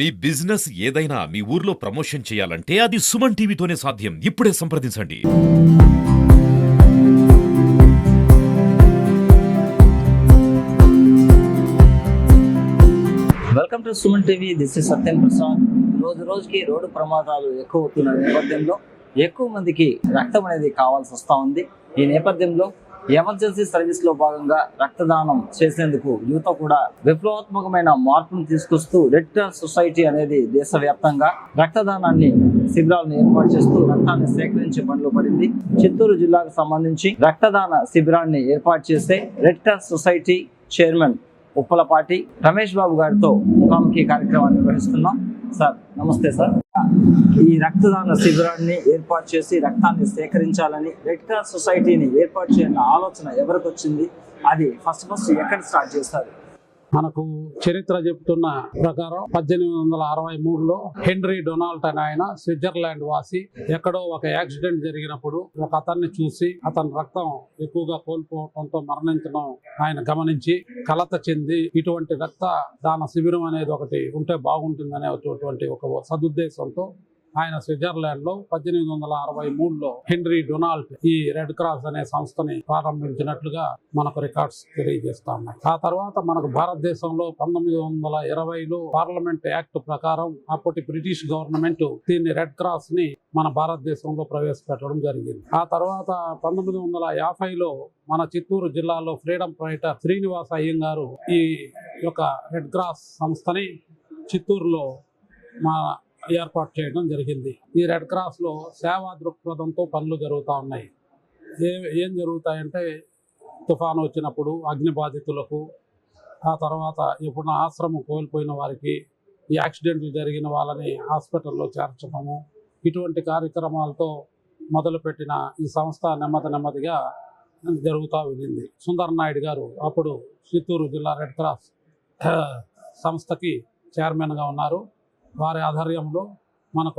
మీ business ఏదైనా మీ ఊర్లో promotion చేయాలంటే అది సుమన్ టీవీతోనే సాధ్యం. ఇప్పుడే సంప్రదించండి. Welcome to Suman TV. This is Satyam Prasad. రోజుకి రోడ్డు ప్రమాదాలు ఎక్కువ అవుతున్న నేపథ్యంలో ఎక్కువ మందికి రక్తం అనేది కావాల్సి వస్తూ ఉంది. ఈ నేపథ్యంలో ఎమర్జెన్సీ సర్వీస్ లో భాగంగా రక్తదానం చేసేందుకు యువత కూడా విప్లవాత్మకమైన మార్పును తీసుకొస్తూ రెడ్ క్రాస్ సొసైటీ అనేది దేశవ్యాప్తంగా రక్తదానాన్ని శిబిరాలను ఏర్పాటు చేస్తూ రక్తాన్ని సేకరించే పనిలో పడింది. చిత్తూరు జిల్లాకు సంబంధించి రక్తదాన శిబిరాన్ని ఏర్పాటు చేస్తే red cross society chairman Uppalapati Ramesh Babu గారితో ముఖాముఖి కార్యక్రమాన్ని నిర్వహిస్తున్నాం. సార్ నమస్తే సార్. ఈ రక్తదాన శిబిరాన్ని ఏర్పాటు చేసి రక్తాన్ని సేకరించాలని రెడ్ క్రాస్ సొసైటీని ఏర్పాటు చేయాలన్న ఆలోచన ఎవరికి వచ్చింది? అది ఫస్ట్ ఎక్కడ స్టార్ట్ చేస్తారు? మనకు చరిత్ర చెప్తున్న ప్రకారం 1863లో హెన్రీ డొనాల్డ్ అని ఆయన స్విట్జర్లాండ్ వాసి ఎక్కడో ఒక యాక్సిడెంట్ జరిగినప్పుడు ఒక అతన్ని చూసి అతని రక్తం ఎక్కువగా కోల్పోవడంతో మరణించడం ఆయన గమనించి కలత చెంది ఇటువంటి రక్త దాన శిబిరం అనేది ఒకటి ఉంటే బాగుంటుందనే ఒక సదుద్దేశంతో ఆయన స్విట్జర్లాండ్ లో 1863లో హెన్రీ డొనాల్డ్ ఈ రెడ్ క్రాస్ అనే సంస్థని ప్రారంభించినట్లుగా మనకు రికార్డ్స్ తెలియజేస్తా ఉన్నాయి. ఆ తర్వాత మనకు భారతదేశంలో 1920లో పార్లమెంట్ యాక్ట్ ప్రకారం అప్పటి బ్రిటిష్ గవర్నమెంట్ దీన్ని రెడ్ క్రాస్ ని మన భారతదేశంలో ప్రవేశపెట్టడం జరిగింది. ఆ తర్వాత 1950లో మన చిత్తూరు జిల్లాలో ఫ్రీడమ్ ఫైటర్ శ్రీనివాస అయ్యంగారు ఈ యొక్క రెడ్ క్రాస్ సంస్థని చిత్తూరులో ఏర్పాటు చేయడం జరిగింది. ఈ రెడ్ క్రాస్ లో సేవా దృక్పథంతో పనులు జరుగుతూ ఉన్నాయి. ఏం జరుగుతాయంటే తుఫాను వచ్చినప్పుడు అగ్ని బాధితులకు, ఆ తర్వాత ఎప్పుడైనా ఆశ్రమం కోల్పోయిన వారికి, ఈ యాక్సిడెంట్లు జరిగిన వాళ్ళని హాస్పిటల్లో చేర్చడము, ఇటువంటి కార్యక్రమాలతో మొదలుపెట్టిన ఈ సంస్థ నెమ్మదిగా జరుగుతూ వెళ్ళింది. సుందర్ నాయుడు గారు అప్పుడు చిత్తూరు జిల్లా రెడ్ క్రాస్ సంస్థకి చైర్మన్గా ఉన్నారు. వారి ఆధ్వర్యంలో మనకు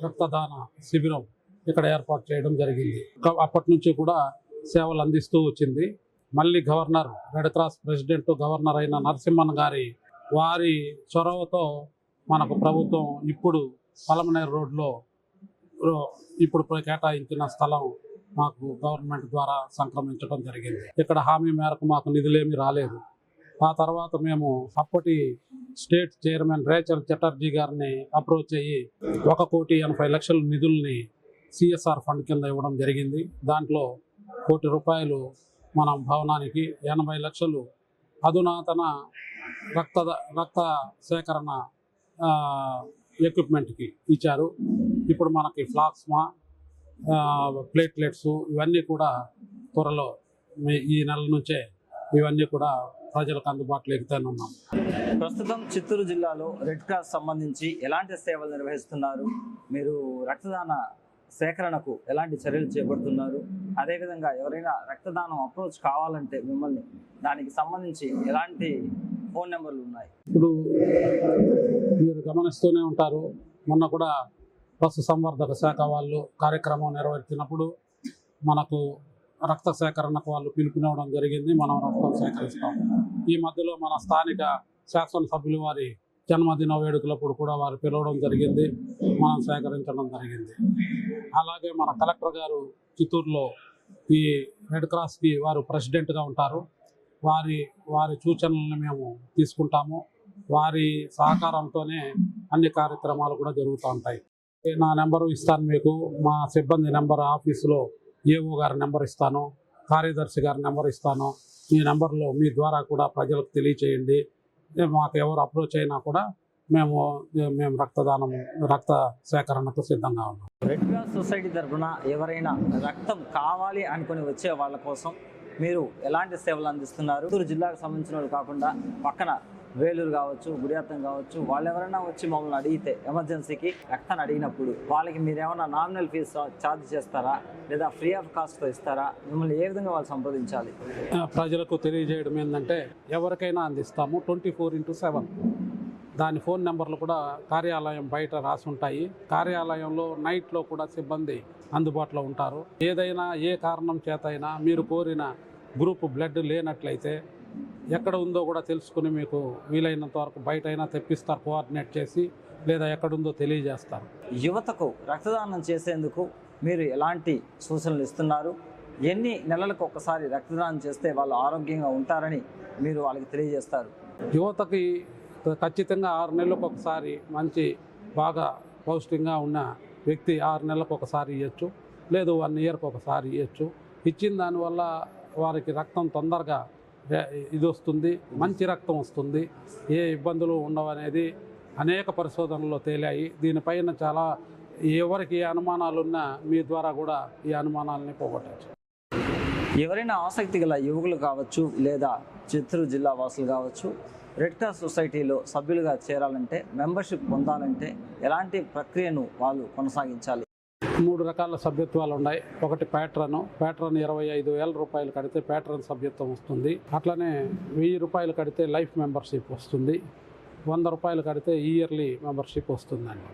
రక్తదాన శిబిరం ఇక్కడ ఏర్పాటు చేయడం జరిగింది. అప్పటి నుంచి కూడా సేవలు అందిస్తూ వచ్చింది. మళ్ళీ governor red cross president governor అయిన నరసింహన్ గారి వారి చొరవతో మనకు ప్రభుత్వం ఇప్పుడు పలమనేరు రోడ్లో ఇప్పుడు కేటాయించిన స్థలం మాకు గవర్నమెంట్ ద్వారా సంక్రమించడం జరిగింది. ఇక్కడ హామీ మేరకు మాకు నిధులేమీ రాలేదు. ఆ తర్వాత మేము అప్పటి స్టేట్ చైర్మన్ రేచల్ చటర్జీ గారిని అప్రోచ్ అయ్యి 1,80,00,000 నిధుల్ని సిఎస్ఆర్ ఫండ్ కింద ఇవ్వడం జరిగింది. దాంట్లో ₹1,00,00,000 మనం భవనానికి, 80 లక్షలు అధునాతన రక్త సేకరణ ఎక్విప్మెంట్కి ఇచ్చారు. ఇప్పుడు మనకి ప్లాస్మా, ప్లేట్లెట్స్ ఇవన్నీ కూడా త్వరలో ఈ నెల నుంచే ఇవన్నీ కూడా ప్రజలకు అందుబాటులో ఎగుతానున్నాం. ప్రస్తుతం చిత్తూరు జిల్లాలో రెడ్ క్రాస్ సంబంధించి ఎలాంటి సేవలు నిర్వహిస్తున్నారు? మీరు రక్తదాన సేకరణకు ఎలాంటి చర్యలు చేపడుతున్నారు? అదేవిధంగా ఎవరైనా రక్తదానం అప్రోచ్ కావాలంటే మిమ్మల్ని దానికి సంబంధించి ఎలాంటి ఫోన్ నెంబర్లు ఉన్నాయి? ఇప్పుడు మీరు గమనిస్తూనే ఉంటారు, మొన్న కూడా పశు సంవర్ధక శాఖ వాళ్ళు కార్యక్రమం నిర్వహించినప్పుడు మనకు రక్త సేకరణకు వాళ్ళు పిలుపునివ్వడం జరిగింది. మనం రక్తం సేకరిస్తాం. ఈ మధ్యలో మన స్థానిక శాసనసభ్యులు వారి జన్మదిన వేడుకలప్పుడు కూడా వారు పిలవడం జరిగింది, మనం సేకరించడం జరిగింది. అలాగే మన కలెక్టర్ గారు చిత్తూరులో ఈ రెడ్ క్రాస్కి వారు ప్రెసిడెంట్గా ఉంటారు. వారి సూచనలను మేము తీసుకుంటాము. వారి సహకారంతోనే అన్ని కార్యక్రమాలు కూడా జరుగుతూ ఉంటాయి. నా నెంబరు ఇస్తాను మీకు, మా సిబ్బంది నెంబర్ ఆఫీసులో ఏఓ గారి నెంబర్ ఇస్తాను, కార్యదర్శి గారి నెంబర్ ఇస్తాను. ఈ నెంబర్లో మీ ద్వారా కూడా ప్రజలకు తెలియచేయండి. మాకు ఎవరు అప్రోచ్ అయినా కూడా మేము రక్త సేకరణకు సిద్ధంగా ఉన్నాం. రెడ్ క్రాస్ సొసైటీ తరఫున ఎవరైనా రక్తం కావాలి అనుకుని వచ్చే వాళ్ళ కోసం మీరు ఎలాంటి సేవలు అందిస్తున్నారు? చిత్తూరు జిల్లాకు సంబంధించిన వాళ్ళు కాకుండా పక్కన వేలూరు కావచ్చు, గుడియాత్తం కావచ్చు, వాళ్ళు ఎవరైనా వచ్చి మమ్మల్ని అడిగితే ఎమర్జెన్సీకి రక్తాన్ని అడిగినప్పుడు వాళ్ళకి మీరు ఏమైనా నామినల్ ఫీజు ఛార్జ్ చేస్తారా, లేదా ఫ్రీ ఆఫ్ కాస్ట్తో ఇస్తారా? మిమ్మల్ని ఏ విధంగా వాళ్ళు సంప్రదించాలి? ప్రజలకు తెలియజేయడం ఏంటంటే ఎవరికైనా అందిస్తాము 24/7. దాని ఫోన్ నెంబర్లు కూడా కార్యాలయం బయట రాసి ఉంటాయి. కార్యాలయంలో నైట్లో కూడా సిబ్బంది అందుబాటులో ఉంటారు. ఏదైనా ఏ కారణం చేత అయినా మీరు కోరిన గ్రూప్ బ్లడ్ లేనట్లయితే ఎక్కడ ఉందో కూడా తెలుసుకుని మీకు వీలైనంత వరకు బయట అయినా తెప్పిస్తారు, కోఆర్డినేట్ చేసి, లేదా ఎక్కడుందో తెలియజేస్తారు. యువతకు రక్తదానం చేసేందుకు మీరు ఎలాంటి సూచనలు ఇస్తున్నారు? ఎన్ని నెలలకు ఒకసారి రక్తదానం చేస్తే వాళ్ళు ఆరోగ్యంగా ఉంటారని మీరు వాళ్ళకి తెలియజేస్తారు? యువతకి ఖచ్చితంగా 6 నెలలకు ఒకసారి మంచి బాగా పౌష్టికంగా ఉన్న వ్యక్తి 6 నెలలకు ఒకసారి ఇవ్వచ్చు, లేదు 1 ఇయర్కి ఒకసారి ఇవ్వచ్చు. ఇచ్చిన దానివల్ల వారికి రక్తం తొందరగా ఇది వస్తుంది, మంచి రక్తం వస్తుంది, ఏ ఇబ్బందులు ఉండవనేది అనేక పరిశోధనల్లో తేలాయి. దీనిపైన చాలా ఎవరికి ఏ అనుమానాలు ఉన్నా మీ ద్వారా కూడా ఈ అనుమానాలని పోగొట్టచ్చు. ఎవరైనా ఆసక్తి గల యువకులు కావచ్చు, లేదా చిత్తూరు జిల్లా వాసులు కావచ్చు, రెడ్ క్రాస్ సొసైటీలో సభ్యులుగా చేరాలంటే, మెంబర్షిప్ పొందాలంటే ఎలాంటి ప్రక్రియను వాళ్ళు కొనసాగించాలి? 3 రకాల సభ్యత్వాలు ఉన్నాయి. ఒకటి ప్యాట్రన్ 25,000 రూపాయలు కడితే ప్యాట్రన్ సభ్యత్వం వస్తుంది. అట్లనే 1000 రూపాయలు కడితే లైఫ్ మెంబర్షిప్ వస్తుంది. 100 రూపాయలు కడితే ఇయర్లీ మెంబర్షిప్ వస్తుందండి.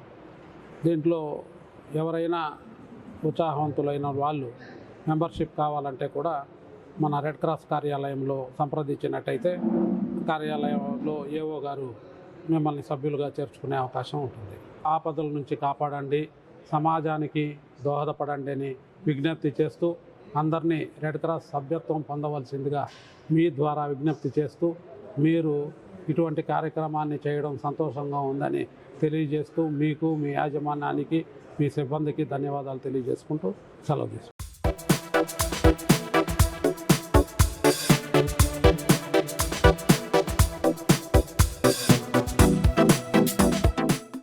దీంట్లో ఎవరైనా ఉత్సాహవంతులైన వాళ్ళు మెంబర్షిప్ కావాలంటే కూడా మన రెడ్ క్రాస్ కార్యాలయంలో సంప్రదించినట్టయితే కార్యాలయంలో ఏఓ గారు మిమ్మల్ని సభ్యులుగా చేర్చుకునే అవకాశం ఉంటుంది. ఆపదల నుంచి కాపాడండి, సమాజానికి దోహదపడండి అని విజ్ఞప్తి చేస్తూ, అందరినీ రెడ్ క్రాస్ సభ్యత్వం పొందవలసిందిగా మీ ద్వారా విజ్ఞప్తి చేస్తూ, మీరు ఇటువంటి కార్యక్రమాన్ని చేయడం సంతోషంగా ఉందని తెలియజేస్తూ, మీకు, మీ యాజమాన్యానికి, మీ సిబ్బందికి ధన్యవాదాలు తెలియజేసుకుంటూ సెలవు తీసుకుంటాం.